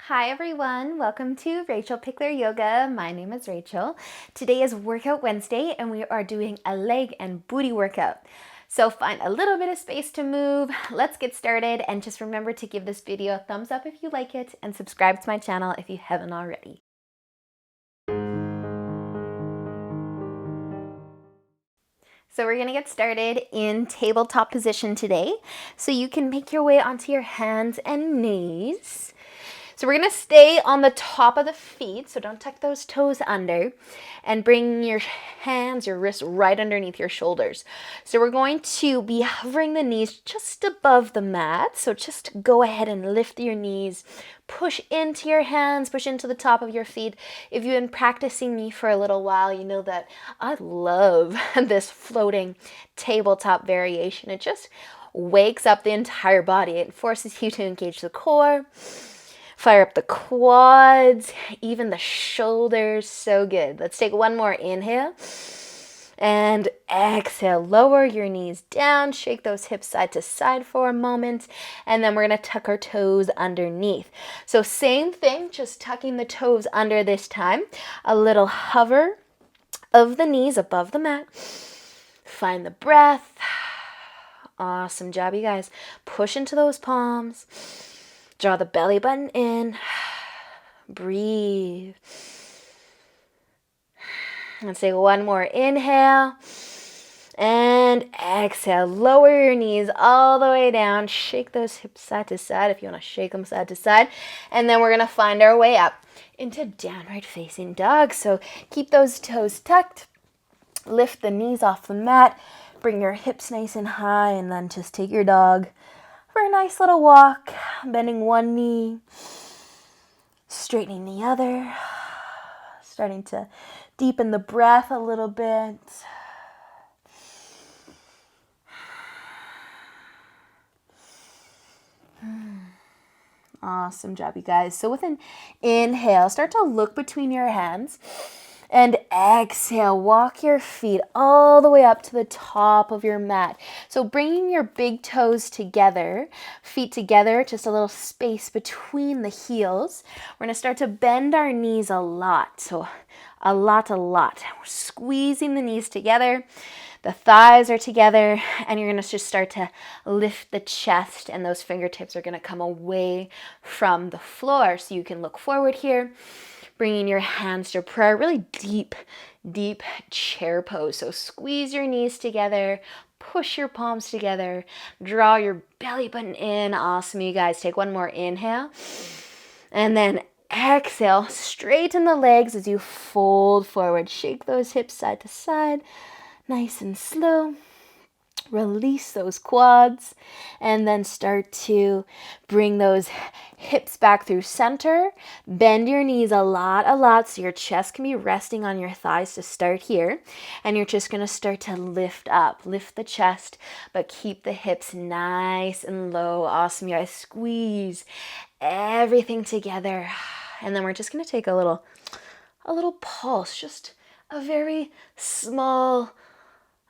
Hi everyone, welcome to Rachel Pichler Yoga. My name is Rachel. Today is Workout Wednesday and we are doing a leg and booty workout. So find a little bit of space to move. Let's get started, and just remember to give this video a thumbs up if you like it and subscribe to my channel if you haven't already. So we're going to get started in tabletop position today. So you can make your way onto your hands and knees. So we're going to stay on the top of the feet, so don't tuck those toes under, and bring your hands, your wrists right underneath your shoulders. So we're going to be hovering the knees just above the mat, so just go ahead and lift your knees, push into your hands, push into the top of your feet. If you've been practicing me for a little while, you know that I love this floating tabletop variation. It just wakes up the entire body. It forces you to engage the core, fire up the quads, even the shoulders. So good. Let's take one more inhale. And exhale, lower your knees down, shake those hips side to side for a moment, and then we're going to tuck our toes underneath. So same thing, just tucking the toes under this time. A little hover of the knees above the mat. Find the breath. Awesome job, you guys. Push into those palms. Draw the belly button in. Breathe. Let's take one more inhale. And exhale. Lower your knees all the way down. Shake those hips side to side if you want to shake them side to side. And then we're going to find our way up into downward facing dog. So keep those toes tucked. Lift the knees off the mat. Bring your hips nice and high, and then just take your dog for a nice little walk, bending one knee, straightening the other, starting to deepen the breath a little bit. Awesome job, you guys. So with an inhale, start to look between your hands. And exhale, walk your feet all the way up to the top of your mat. So bringing your big toes together, feet together, just a little space between the heels. We're going to start to bend our knees a lot. So a lot. We're squeezing the knees together. The thighs are together, and you're going to just start to lift the chest, and those fingertips are going to come away from the floor. So you can look forward here. Bringing your hands to prayer, really deep chair pose. So squeeze your knees together, push your palms together, draw your belly button in. Awesome, you guys. Take one more inhale. And then exhale, straighten the legs as you fold forward. Shake those hips side to side, nice and slow. Release those quads, and then start to bring those hips back through center. Bend your knees a lot, so your chest can be resting on your thighs to start here. And you're just going to start to lift up, lift the chest, but keep the hips nice and low. Awesome, you guys. Squeeze everything together. And then we're just going to take a little pulse, just a very small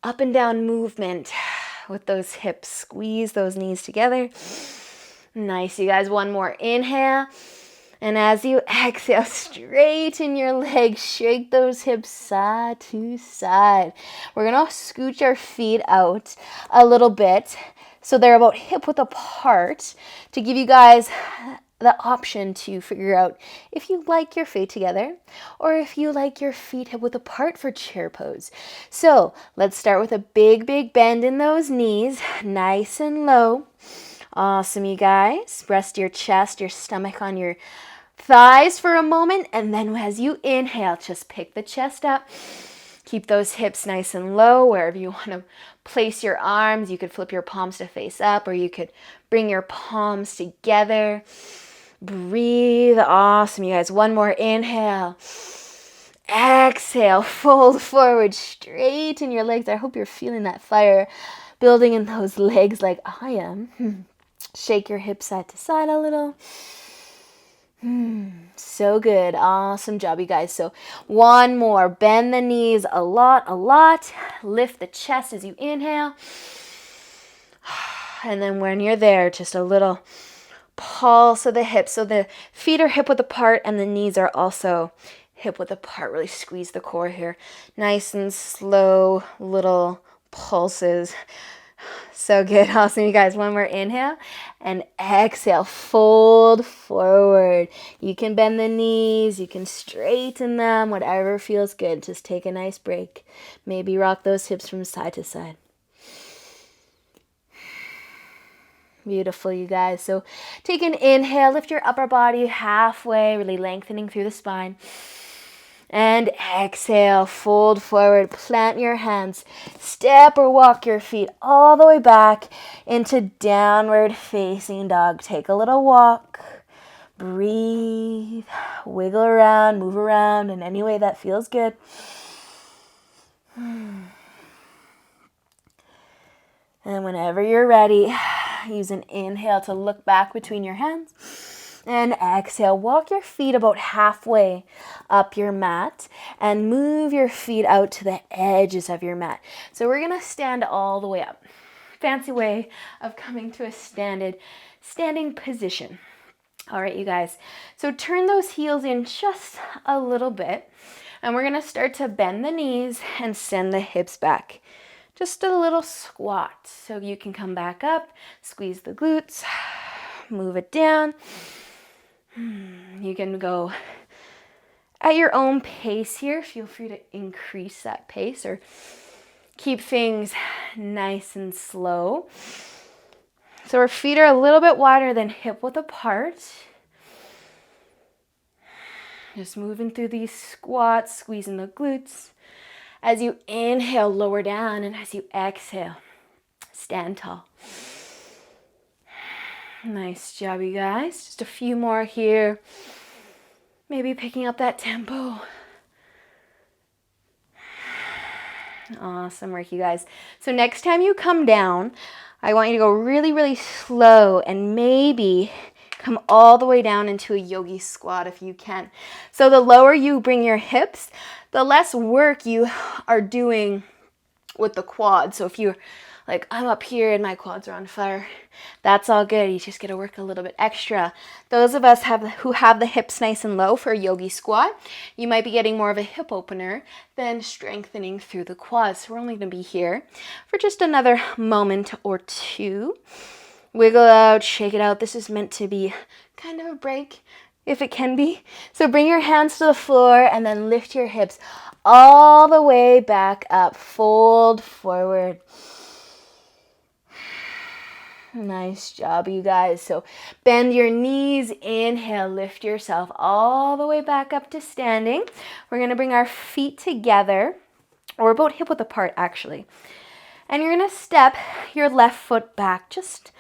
up and down movement with those hips. Squeeze those knees together. Nice, you guys. One more inhale. And as you exhale, straighten your legs. Shake those hips side to side. We're going to scooch our feet out a little bit so they're about hip width apart, to give you guys the option to figure out if you like your feet together or if you like your feet hip width apart for chair pose. So let's start with a big bend in those knees, nice and low. Awesome, you guys. Rest your chest, your stomach on your thighs for a moment, and then as you inhale, just pick the chest up. Keep those hips nice and low. Wherever you want to place your arms, you could flip your palms to face up, or you could bring your palms together. Breathe. Awesome, you guys. One more inhale. Exhale. Fold forward. Straighten your legs. I hope you're feeling that fire building in those legs like I am. Shake your hips side to side a little. So good. Awesome job, you guys. So one more. Bend the knees a lot. Lift the chest as you inhale. And then when you're there, just a little pulse of the hips. So the feet are hip width apart and the knees are also hip width apart. Really squeeze the core here. Nice and slow little pulses. So good. Awesome, you guys. One more inhale and exhale. Fold forward. You can bend the knees. You can straighten them. Whatever feels good. Just take a nice break. Maybe rock those hips from side to side. Beautiful, you guys. So take an inhale. Lift your upper body halfway. Really lengthening through the spine. And exhale, fold forward, plant your hands, step or walk your feet all the way back into downward facing dog. Take a little walk, breathe, wiggle around, move around in any way that feels good. And whenever you're ready, use an inhale to look back between your hands. And exhale, walk your feet about halfway up your mat and move your feet out to the edges of your mat. So we're going to stand all the way up. Fancy way of coming to a standing position. All right, you guys. So turn those heels in just a little bit. And we're going to start to bend the knees and send the hips back. Just a little squat. So you can come back up, squeeze the glutes, move it down. You can go at your own pace here. Feel free to increase that pace or keep things nice and slow. So our feet are a little bit wider than hip width apart. Just moving through these squats, squeezing the glutes. As you inhale, lower down, and as you exhale, stand tall. Nice job, you guys. Just a few more here. Maybe picking up that tempo. Awesome work, you guys. So next time you come down, I want you to go really, really slow and maybe come all the way down into a yogi squat if you can. So the lower you bring your hips, the less work you are doing with the quads. So if you're like, I'm up here and my quads are on fire, that's all good. You just got to work a little bit extra. Those of us who have the hips nice and low for a yogi squat, you might be getting more of a hip opener than strengthening through the quads. So we're only going to be here for just another moment or two. Wiggle out, shake it out. This is meant to be kind of a break, if it can be. So bring your hands to the floor and then lift your hips all the way back up. Fold forward. Nice job, you guys. So bend your knees, inhale, lift yourself all the way back up to standing. We're going to bring our feet together, or about hip width apart actually. And you're going to step your left foot back just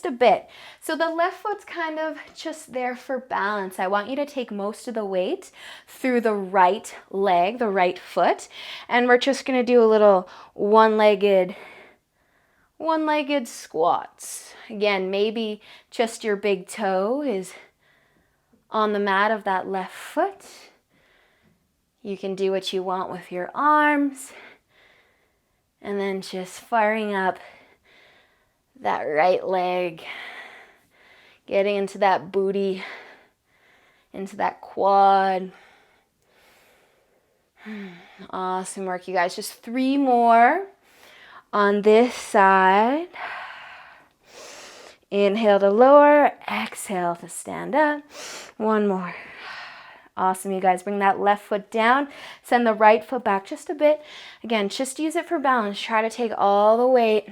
a bit. So the left foot's kind of just there for balance. I want you to take most of the weight through the right leg, the right foot. And we're just going to do a little one-legged squats. Again, maybe just your big toe is on the mat of that left foot. You can do what you want with your arms. And then just firing up that right leg, getting into that booty, into that quad. Awesome work, you guys. Just 3 more on this side. Inhale to lower, exhale to stand up. 1 more. Awesome, you guys. Bring that left foot down. Send the right foot back just a bit. Again, just use it for balance. Try to take all the weight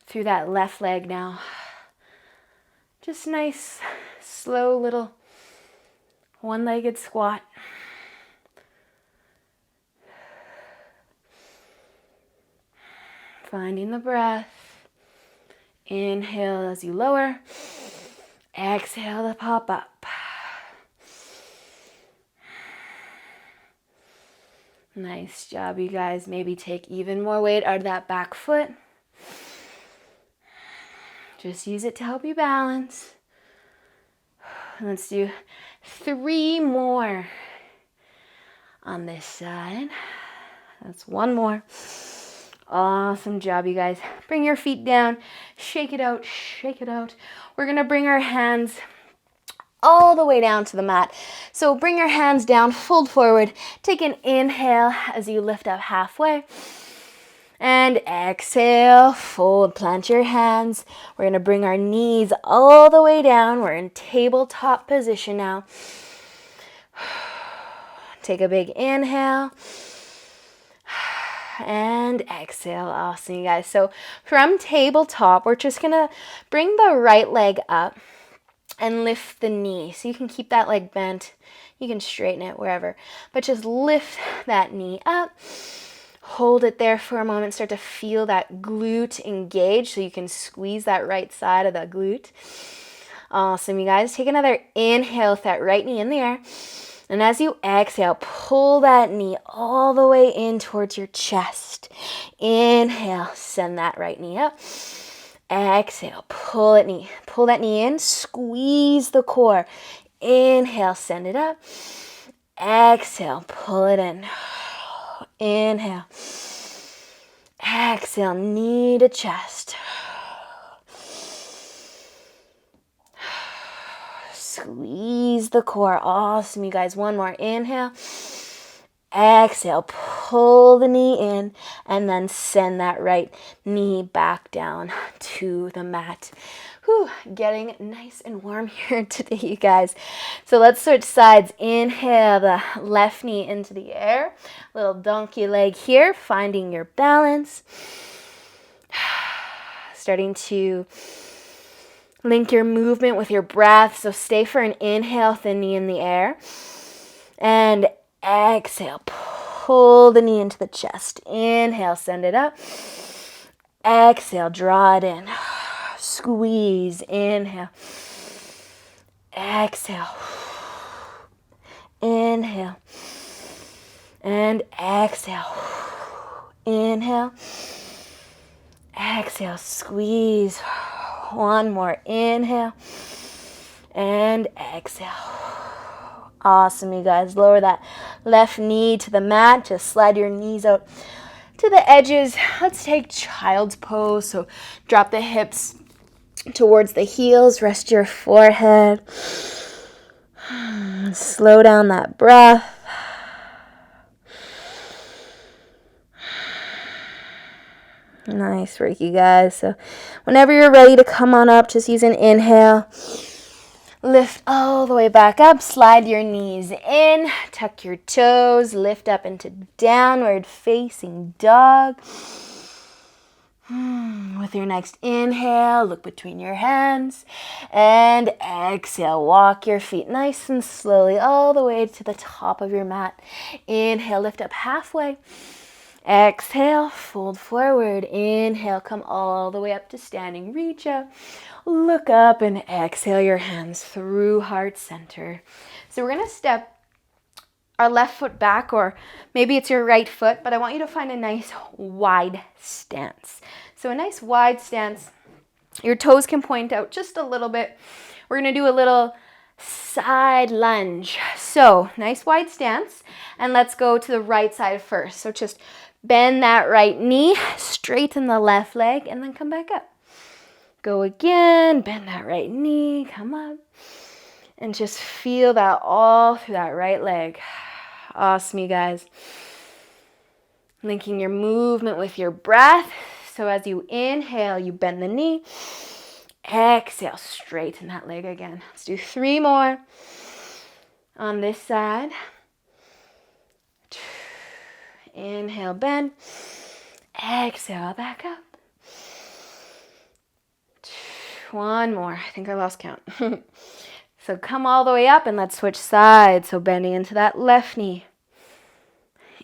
through that left leg now. Just nice, slow little one-legged squat. Finding the breath. Inhale as you lower. Exhale to pop up. Nice job, you guys. Maybe take even more weight out of that back foot. Just use it to help you balance. Let's do 3 more on this side. That's 1 more. Awesome job, you guys. Bring your feet down. Shake it out. Shake it out. We're going to bring our hands all the way down to the mat. So bring your hands down, fold forward. Take an inhale as you lift up halfway. And exhale, fold, plant your hands. We're going to bring our knees all the way down. We're in tabletop position now. Take a big inhale. And exhale. Awesome, you guys. So from tabletop, we're just going to bring the right leg up and lift the knee. So you can keep that leg bent. You can straighten it wherever. But just lift that knee up. Hold it there for a moment. Start to feel that glute engage so you can squeeze that right side of the glute. Awesome, you guys. Take another inhale with that right knee in the air. And as you exhale, pull that knee all the way in towards your chest. Inhale, send that right knee up. Exhale, pull that knee in, squeeze the core. Inhale, send it up. Exhale, pull it in. Inhale. Exhale, knee to chest. Squeeze the core. Awesome, you guys. One more. Inhale. Exhale. Pull the knee in and then send that right knee back down to the mat. Whew, getting nice and warm here today, you guys. So let's switch sides. Inhale the left knee into the air. Little donkey leg here, finding your balance. Starting to link your movement with your breath. So stay for an inhale with the knee in the air. And exhale, pull the knee into the chest. Inhale, send it up. Exhale, draw it in. Squeeze. Inhale. Exhale. Inhale. And exhale. Inhale. Exhale. Squeeze. One more. Inhale. And exhale. Awesome, you guys. Lower that left knee to the mat. Just slide your knees out to the edges. Let's take child's pose. So drop the hips towards the heels. Rest your forehead. Slow down that breath. Nice work, you guys. So whenever you're ready to come on up, just use an inhale. Lift all the way back up. Slide your knees in. Tuck your toes. Lift up into downward facing dog. With your next inhale, look between your hands. And exhale, walk your feet nice and slowly all the way to the top of your mat. Inhale, lift up halfway. Exhale, fold forward. Inhale, come all the way up to standing. Reach up, look up, and exhale your hands through heart center. So we're going to step our left foot back, or maybe it's your right foot, but I want you to find a nice wide stance. So a nice wide stance. Your toes can point out just a little bit. We're going to do a little side lunge. So nice wide stance, and let's go to the right side first. So just bend that right knee, straighten the left leg, and then come back up. Go again, bend that right knee, come up, and just feel that all through that right leg. Awesome, you guys. Linking your movement with your breath. So as you inhale, you bend the knee. Exhale, straighten that leg again. Let's do 3 more on this side. Inhale, bend. Exhale, back up. 1 more. I think I lost count. So come all the way up and let's switch sides. So bending into that left knee.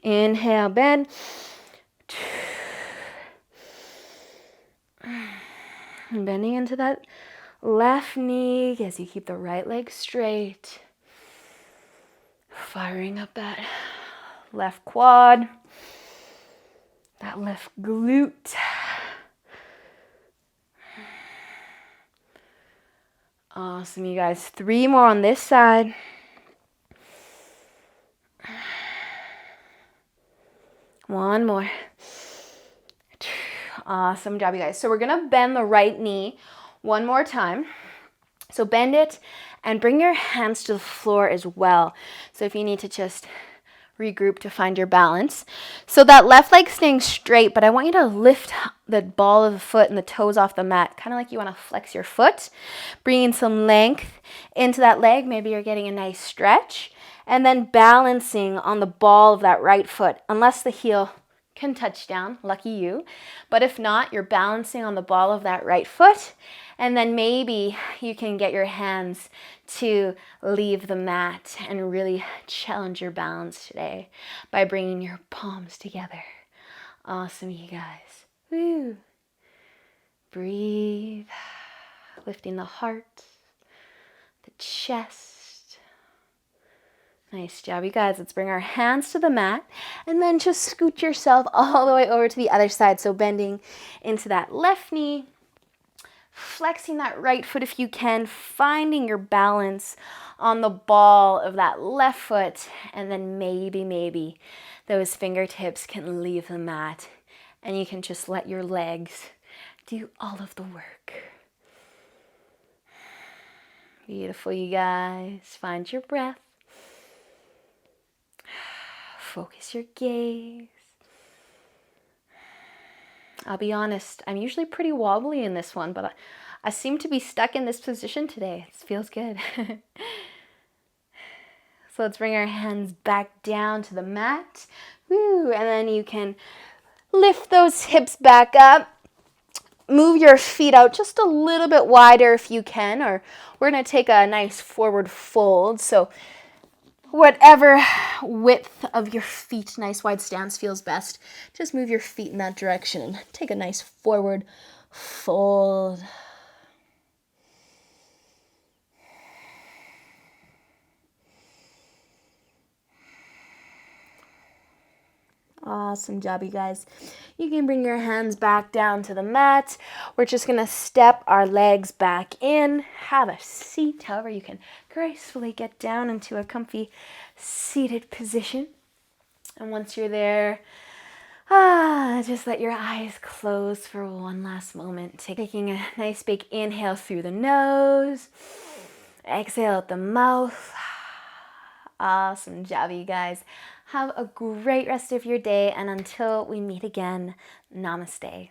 Inhale, bend. And bending into that left knee as you keep the right leg straight. Firing up that left quad, that left glute. Awesome, you guys. 3 more on this side. One more. Awesome job, you guys. So we're gonna bend the right knee one more time. So bend it and bring your hands to the floor as well. So if you need to just regroup to find your balance. So that left leg staying straight, but I want you to lift the ball of the foot and the toes off the mat, kind of like you want to flex your foot. Bringing some length into that leg. Maybe you're getting a nice stretch. And then balancing on the ball of that right foot, unless the heel can touch down, lucky you. But if not, you're balancing on the ball of that right foot, and then maybe you can get your hands to leave the mat and really challenge your balance today by bringing your palms together. Awesome, you guys. Woo. Breathe, lifting the heart, the chest. Nice job, you guys. Let's bring our hands to the mat and then just scoot yourself all the way over to the other side. So bending into that left knee, flexing that right foot if you can, finding your balance on the ball of that left foot, and then maybe those fingertips can leave the mat and you can just let your legs do all of the work. Beautiful, you guys. Find your breath. Focus your gaze. I'll be honest, I'm usually pretty wobbly in this one, but I seem to be stuck in this position today. It feels good. So let's bring our hands back down to the mat. Woo, and then you can lift those hips back up. Move your feet out just a little bit wider if you can, or we're going to take a nice forward fold. So whatever width of your feet, nice wide stance feels best. Just move your feet in that direction and take a nice forward fold. Awesome job, you guys. You can bring your hands back down to the mat. We're just going to step our legs back in. Have a seat. However, you can gracefully get down into a comfy seated position. And once you're there, just let your eyes close for one last moment. Taking a nice big inhale through the nose. Exhale out the mouth. Awesome job, you guys. Have a great rest of your day, and until we meet again, namaste.